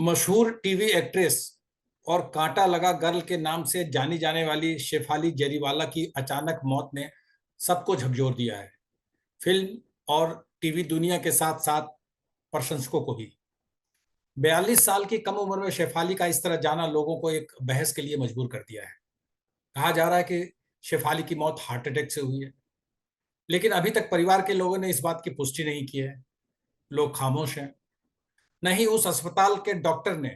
मशहूर TV actress और कांटा लगा गर्ल के नाम से जानी जाने वाली शेफाली जरीवाला की अचानक मौत ने सबको झकझोर दिया है। फिल्म और टीवी दुनिया के साथ साथ प्रशंसकों को भी। 42 साल की कम उम्र में शेफाली का इस तरह जाना लोगों को एक बहस के लिए मजबूर कर दिया है। कहा जा रहा है कि शेफाली की मौत हार्ट अटैक से हुई है, लेकिन अभी तक परिवार के लोगों ने इस बात की पुष्टि नहीं की है। लोग खामोश हैं। नहीं उस अस्पताल के डॉक्टर ने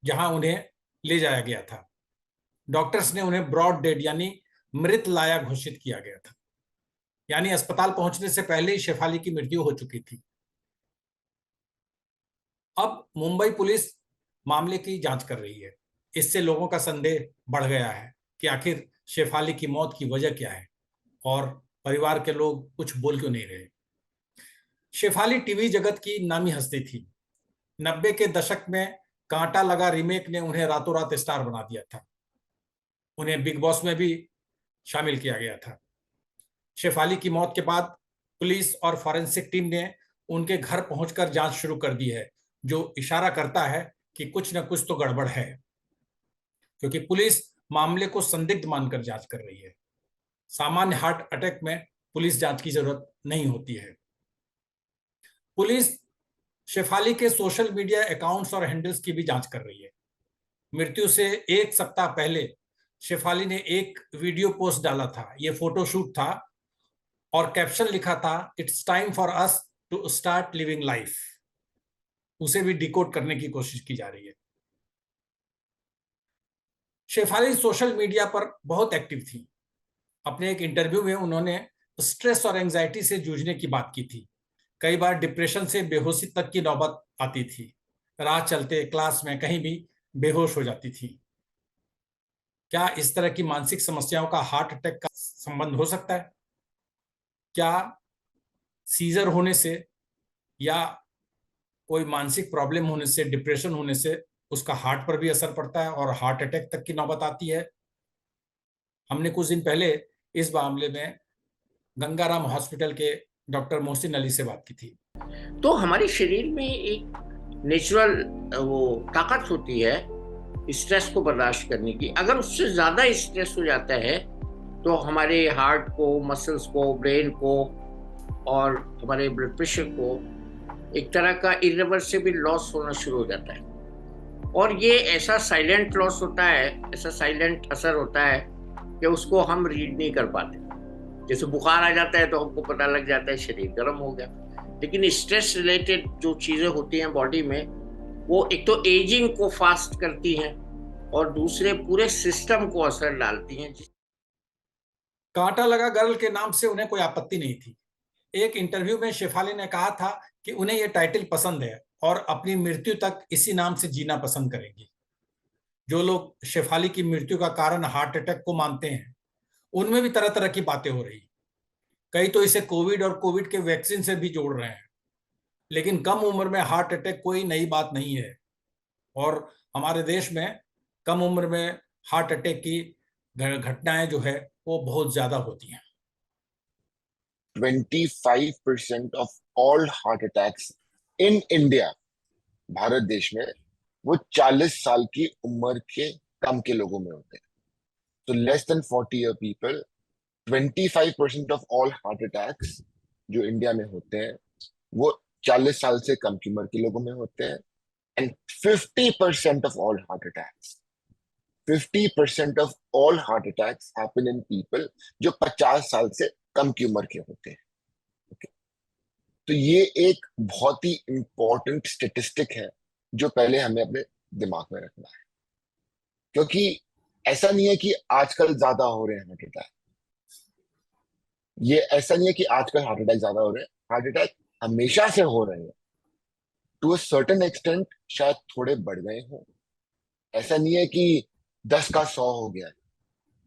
जहां उन्हें ले जाया गया था। डॉक्टर्स ने उन्हें ब्रॉड डेड यानी मृत लाया घोषित किया गया था। यानी अस्पताल पहुंचने से पहले ही शेफाली की मृत्यु हो चुकी थी। अब मुंबई पुलिस मामले की जांच कर रही है। इससे लोगों का संदेह बढ़ गया है कि आखिर शेफाली की मौत की वजह क्या है और परिवार के लोग कुछ बोल क्यों नहीं रहे। शेफाली टीवी जगत की नामी हस्ती थी। 90 के दशक में कांटा लगा रीमेक ने उन्हें रातों रात स्टार बना दिया था। उन्हें बिग बॉस में भी शामिल किया गया था। शेफाली की मौत के बाद पुलिस और फॉरेंसिक टीम ने उनके घर पहुंचकर जांच शुरू कर दी है, जो इशारा करता है कि कुछ न कुछ तो गड़बड़ है, क्योंकि पुलिस मामले को संदिग्ध मानकर जांच कर रही है। सामान्य हार्ट अटैक में पुलिस जांच की जरूरत नहीं होती है। पुलिस शेफाली के सोशल मीडिया अकाउंट्स और हैंडल्स की भी जांच कर रही है। मृत्यु से एक सप्ताह पहले शेफाली ने एक वीडियो पोस्ट डाला था। यह फोटोशूट था और कैप्शन लिखा था, it's time for us to start living life. उसे भी डिकोड करने की कोशिश की जा रही है। शेफाली सोशल मीडिया पर बहुत एक्टिव थी। अपने एक इंटरव्यू में उन्होंने स्ट्रेस और एंजाइटी से जूझने की बात की थी। कई बार डिप्रेशन से बेहोशी तक की नौबत आती थी। राह चलते, क्लास में, कहीं भी बेहोश हो जाती थी। क्या इस तरह की मानसिक समस्याओं का हार्ट अटैक का संबंध हो सकता है? क्या सीजर होने से या कोई मानसिक प्रॉब्लम होने से, डिप्रेशन होने से उसका हार्ट पर भी असर पड़ता है और हार्ट अटैक तक की नौबत आती है? हमने कुछ दिन पहले इस मामले में गंगाराम हॉस्पिटल के डॉक्टर मोहसिन अली से बात की थी। तो हमारे शरीर में एक नेचुरल वो ताकत होती है स्ट्रेस को बर्दाश्त करने की। अगर उससे ज्यादा स्ट्रेस हो जाता है तो हमारे हार्ट को, मसल्स को, ब्रेन को और हमारे ब्लड प्रेशर को एक तरह का इरिवर्सिबल लॉस होना शुरू हो जाता है। और ये ऐसा साइलेंट लॉस होता है, ऐसा साइलेंट असर होता है कि उसको हम रीड नहीं कर पाते। जैसे बुखार आ जाता है तो हमको पता लग जाता है शरीर गर्म हो गया, लेकिन स्ट्रेस रिलेटेड जो चीजें होती हैं बॉडी में, वो एक तो एजिंग को फास्ट करती हैं और दूसरे पूरे सिस्टम को असर डालती हैं। कांटा लगा गर्ल के नाम से उन्हें कोई आपत्ति नहीं थी। एक इंटरव्यू में शेफाली ने कहा था कि उन्हें यह टाइटल पसंद है और अपनी मृत्यु तक इसी नाम से जीना पसंद करेंगी। जो लोग शेफाली की मृत्यु का कारण हार्ट अटैक को मानते हैं, उनमें भी तरह तरह की बातें हो रही। कई तो इसे कोविड और कोविड के वैक्सीन से भी जोड़ रहे हैं। लेकिन कम उम्र में हार्ट अटैक कोई नई बात नहीं है और हमारे देश में कम उम्र में हार्ट अटैक की घटनाएं जो है वो बहुत ज्यादा होती हैं। 25% of all heart attacks in India, Bharat देश में, वो 40 साल की उम्र के कम के लोगों में होते हैं। तो less than 40 year people, 25% of all heart attacks जो इंडिया में होते हैं वो 40 साल से कम की उम्र के लोगों में होते हैं। And 50% of all heart attacks 50% of all heart attacks happen in people जो 50 साल से कम की उम्र के होते हैं। तो ये एक बहुत ही इंपॉर्टेंट स्टेटिस्टिक है जो पहले हमें अपने दिमाग में रखना है, क्योंकि ऐसा नहीं है कि आजकल ज्यादा हो रहे हैं हार्ट अटैक। ये ऐसा नहीं है कि आजकल हार्ट अटैक ज्यादा हो रहे हैं। हार्ट अटैक हमेशा से हो रहे हैं। टू अ सर्टेन एक्सटेंट शायद थोड़े बढ़ गए हो। ऐसा नहीं है कि 10 का 100 हो गया है,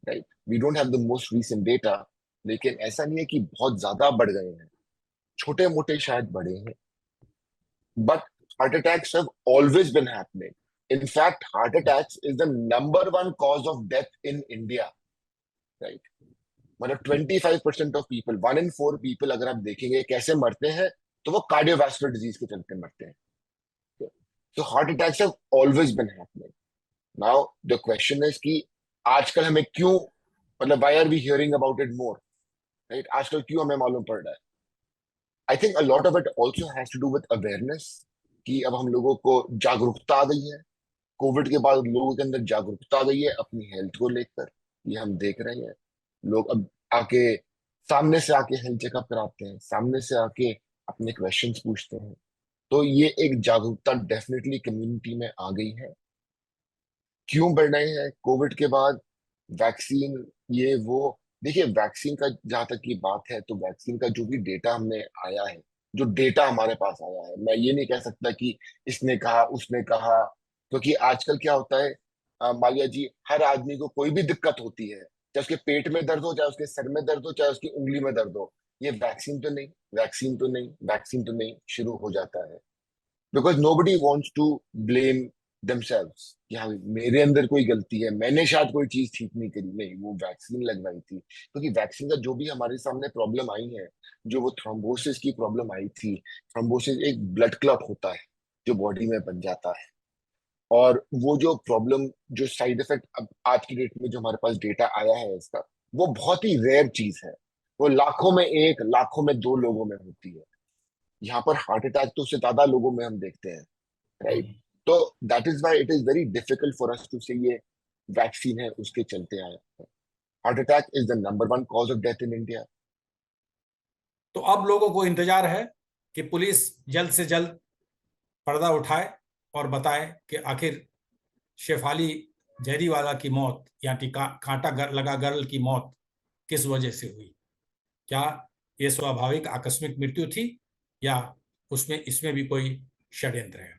right? We don't have the most recent data, लेकिन ऐसा नहीं है कि बहुत ज्यादा बढ़ गए हैं। छोटे मोटे शायद बढ़े हैं, but heart attacks have always been happening. In fact, heart attacks is the number one cause of death in India, right? मतलब 25% of people, 1 in 4 people अगर आप देखेंगे कैसे मरते हैं, तो वो कार्डियोवास्कुलर डिजीज के चलते मरते हैं। So heart attacks have always been happening. Now the question is कि आजकल हमें क्यों, मतलब why are we hearing about it more, right? आजकल क्यों हमें मालूम पड़ रहा है? I think a lot of it also has to do with awareness, कि अब हम लोगों को जागरूकता आ गई है। कोविड के बाद लोगों के अंदर जागरूकता आ गई है अपनी हेल्थ को लेकर। ये हम देख रहे हैं, लोग अब आके सामने से आके हेल्थ चेकअप कराते हैं, सामने से आके अपने क्वेश्चंस पूछते हैं। तो ये एक जागरूकता डेफिनेटली कम्युनिटी में आ गई है। क्यों बढ़ रहे हैं कोविड के बाद? वैक्सीन, ये वो। देखिए वैक्सीन का जहां तक की बात है, तो वैक्सीन का जो भी डेटा हमने आया है, जो डेटा हमारे पास आया है, मैं ये नहीं कह सकता कि इसने कहा उसने कहा, क्योंकि आजकल क्या होता है, मालिया जी, हर आदमी को कोई भी दिक्कत होती है, चाहे उसके पेट में दर्द हो, चाहे उसके सर में दर्द हो, चाहे उसकी उंगली में दर्द हो, ये वैक्सीन तो नहीं, वैक्सीन तो नहीं, वैक्सीन तो नहीं शुरू हो जाता है। Because nobody wants to blame themselves कि हाँ मेरे अंदर कोई गलती है, मैंने शायद कोई चीज ठीक नहीं करी। नहीं, वो वैक्सीन लगवाई थी, क्योंकि वैक्सीन का जो भी हमारे सामने प्रॉब्लम आई है, जो वो थ्रोम्बोसिस की प्रॉब्लम आई थी। थ्रोम्बोसिस एक ब्लड क्लॉट होता है जो बॉडी में बन जाता है, और वो जो प्रॉब्लम, जो साइड इफेक्ट अब आज की डेट में जो हमारे पास डेटा आया है इसका, वो बहुत ही रेयर चीज है। वो लाखों में एक, लाखों में दो लोगों में होती है। यहाँ पर हार्ट अटैक तो उससे ज्यादा लोगों में हम देखते हैं, राइट? तो that is why it is very difficult for us to say ये वैक्सीन है उसके चलते आए हैं। Heart attack is the number one cause of death in India. तो अब लोगों को इंतजार है कि पुलिस जल्द से जल्द पर्दा उठाए और बताए कि आखिर शेफाली जहरीवाला की मौत या कांटा लगा गर्ल की मौत किस वजह से हुई। क्या ये स्वाभाविक आकस्मिक मृत्यु थी या उसमें इसमें भी कोई षड्यंत्र है?